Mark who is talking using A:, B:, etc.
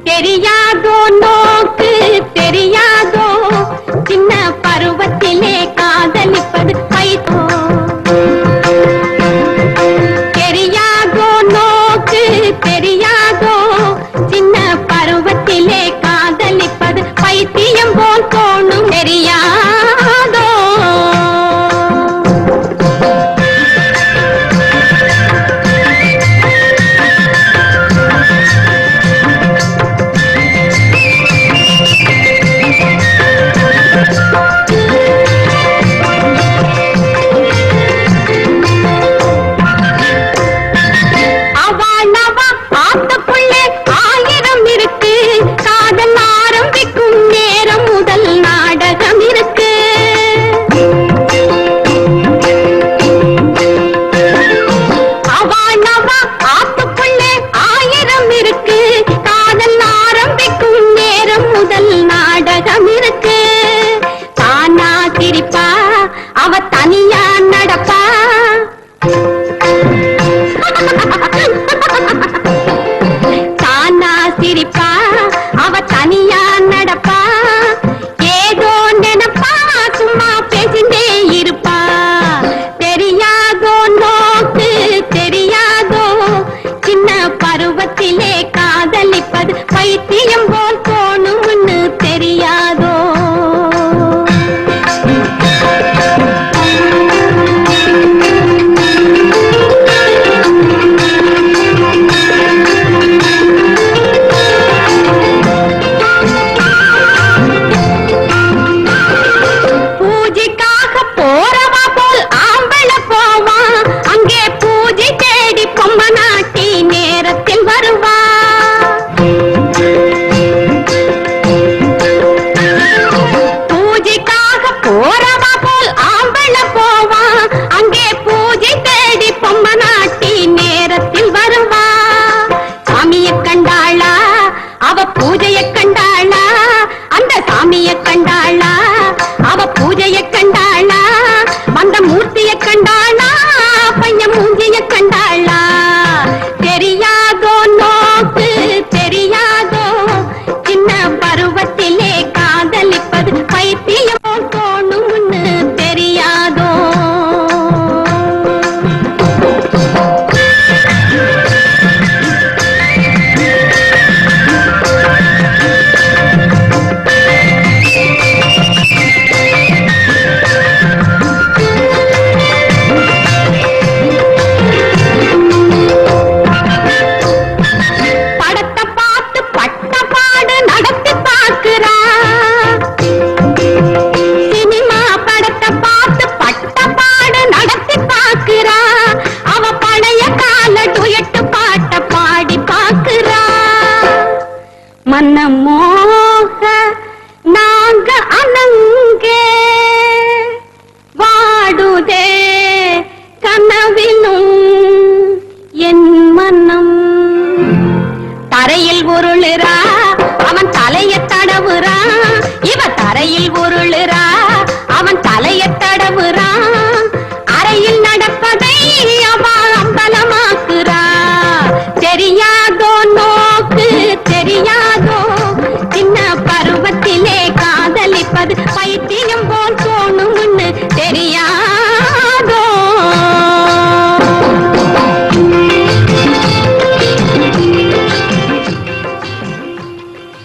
A: தெரியாதோ நோக்கு தெரியாதோ சின்ன பருவத்திலே காதலிப்பது பைத்தோ தெரியாதோ நோக்கு தெரியாதோ சின்ன பருவத்திலே காதலிப்பது பைத்தியம் போல் தோணும் தெரியாதோ அவ தனியா நடப்பா தானா சிரிப்பா அவ தனியா நடப்பா ஏதோ நினைப்பா சும்மா பேசிண்டே இருப்பா தெரியாதோ நோக்கு தெரியாதோ சின்ன பருவத்திலே காதலிப்பது பைத்தியம் போல் தோணும்னு தெரியாதோ பூஜையை கண்டாளா அந்த சாமியை கண்டாளா அவ பூஜையை கண்டாளா வந்த மூர்த்தியை கண்டாளா பையன் மூஞ்சியை கண்டாளா தெரியாதோ நோக்கு தெரியாதோ சின்ன பருவத்திலே காதலிப்பது பைத்தியமோ தோணும்னு தெரியாதோ மனமோக நாங்க அனங்கே வாடுதே கனவிலும் என் மனம் தரையில் உருளுறா அவன் தலைய தடவுறா இவ தரையில் உருளுறா